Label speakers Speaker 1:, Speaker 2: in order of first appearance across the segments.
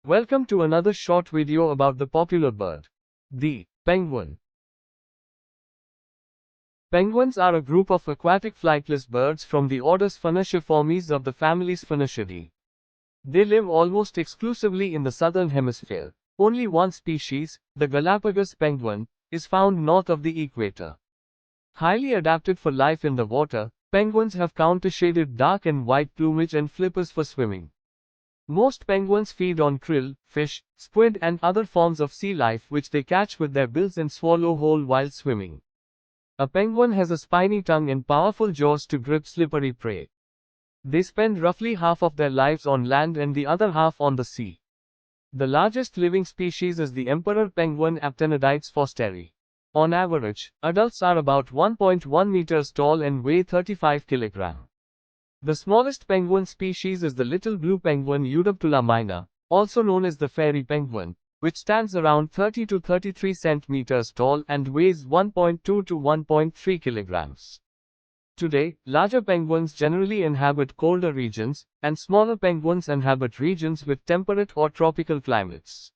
Speaker 1: Welcome to another short video about the popular bird, the penguin. Penguins are a group of aquatic flightless birds from the order Sphonocephormes of the family Sphonoceredae. They live almost exclusively in the southern hemisphere. Only one species, the Galapagos penguin, is found north of the equator. Highly adapted for life in the water, penguins have counter-shaded dark and white plumage and flippers for swimming. Most penguins feed on krill, fish, squid and other forms of sea life which they catch with their bills and swallow whole while swimming. A penguin has a spiny tongue and powerful jaws to grip slippery prey. They spend roughly half of their lives on land and the other half on the sea. The largest living species is the emperor penguin Aptenodytes forsteri. On average, adults are about 1.1 meters tall and weigh 35 kilograms. The smallest penguin species is the little blue penguin Eudaptula minor, also known as the fairy penguin, which stands around 30 to 33 centimeters tall and weighs 1.2 to 1.3 kilograms. Today, larger penguins generally inhabit colder regions, and smaller penguins inhabit regions with temperate or tropical climates.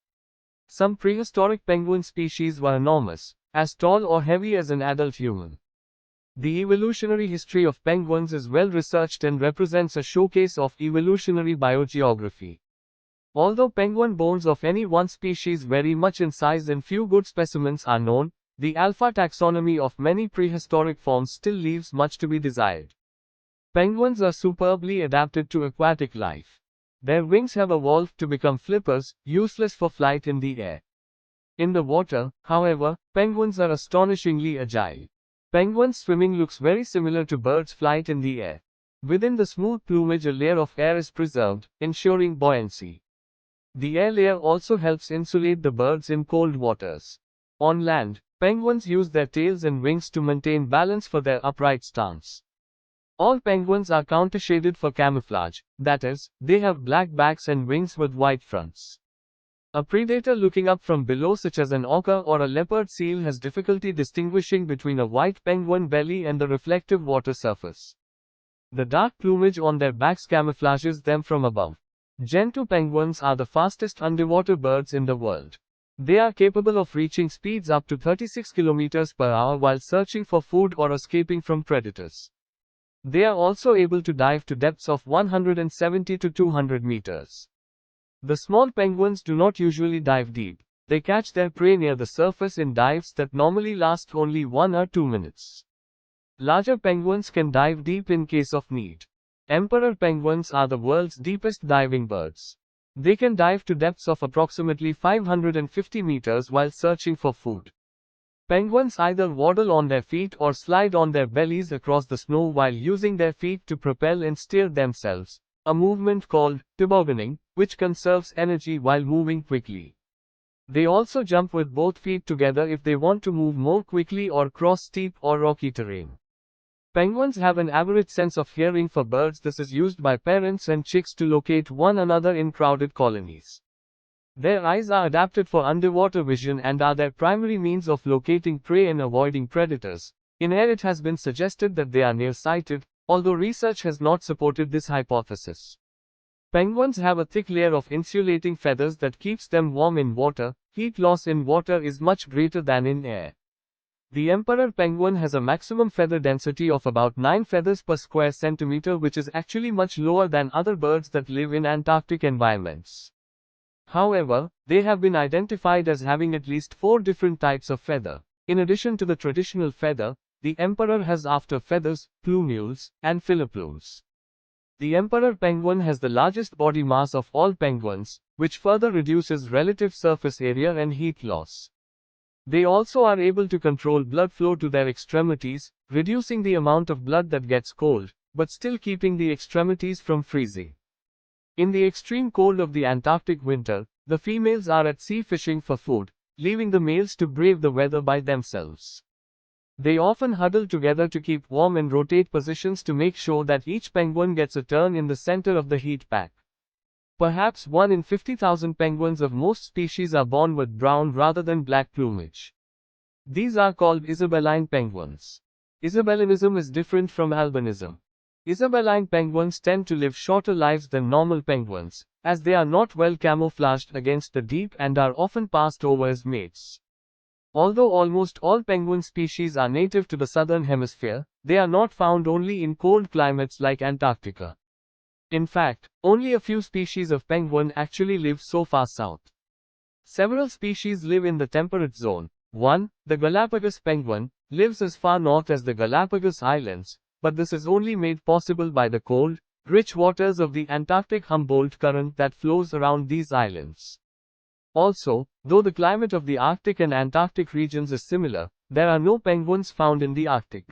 Speaker 1: Some prehistoric penguin species were enormous, as tall or heavy as an adult human. The evolutionary history of penguins is well researched and represents a showcase of evolutionary biogeography. Although penguin bones of any one species vary much in size and few good specimens are known, the alpha taxonomy of many prehistoric forms still leaves much to be desired. Penguins are superbly adapted to aquatic life. Their wings have evolved to become flippers, useless for flight in the air. In the water, however, penguins are astonishingly agile. Penguins swimming looks very similar to birds' flight in the air. Within the smooth plumage a layer of air is preserved, ensuring buoyancy. The air layer also helps insulate the birds in cold waters. On land, penguins use their tails and wings to maintain balance for their upright stance. All penguins are counter-shaded for camouflage, that is, they have black backs and wings with white fronts. A predator looking up from below such as an orca or a leopard seal has difficulty distinguishing between a white penguin belly and the reflective water surface. The dark plumage on their backs camouflages them from above. Gentoo penguins are the fastest underwater birds in the world. They are capable of reaching speeds up to 36 km per hour while searching for food or escaping from predators. They are also able to dive to depths of 170 to 200 meters. The small penguins do not usually dive deep. They catch their prey near the surface in dives that normally last only 1 or 2 minutes. Larger penguins can dive deep in case of need. Emperor penguins are the world's deepest diving birds. They can dive to depths of approximately 550 meters while searching for food. Penguins either waddle on their feet or slide on their bellies across the snow while using their feet to propel and steer themselves, a movement called tobogganing, which conserves energy while moving quickly. They also jump with both feet together if they want to move more quickly or cross steep or rocky terrain. Penguins have an aberrant sense of hearing for birds. This is used by parents and chicks to locate one another in crowded colonies. Their eyes are adapted for underwater vision and are their primary means of locating prey and avoiding predators. In air it has been suggested that they are nearsighted, although research has not supported this hypothesis. Penguins have a thick layer of insulating feathers that keeps them warm in water. Heat loss in water is much greater than in air. The emperor penguin has a maximum feather density of about 9 feathers per square centimeter, which is actually much lower than other birds that live in Antarctic environments. However, they have been identified as having at least 4 different types of feather. In addition to the traditional feather, the emperor has after feathers, plumules, and filiplumes. The emperor penguin has the largest body mass of all penguins, which further reduces relative surface area and heat loss. They also are able to control blood flow to their extremities, reducing the amount of blood that gets cold, but still keeping the extremities from freezing. In the extreme cold of the Antarctic winter, the females are at sea fishing for food, leaving the males to brave the weather by themselves. They often huddle together to keep warm and rotate positions to make sure that each penguin gets a turn in the center of the heat pack. Perhaps 1 in 50,000 penguins of most species are born with brown rather than black plumage. These are called Isabelline penguins. Isabellinism is different from albinism. Isabelline penguins tend to live shorter lives than normal penguins, as they are not well camouflaged against the deep and are often passed over as mates. Although almost all penguin species are native to the southern hemisphere, they are not found only in cold climates like Antarctica. In fact, only a few species of penguin actually live so far south. Several species live in the temperate zone. 1. The Galapagos penguin lives as far north as the Galapagos Islands, but this is only made possible by the cold, rich waters of the Antarctic Humboldt Current that flows around these islands. Also, though the climate of the Arctic and Antarctic regions is similar, there are no penguins found in the Arctic.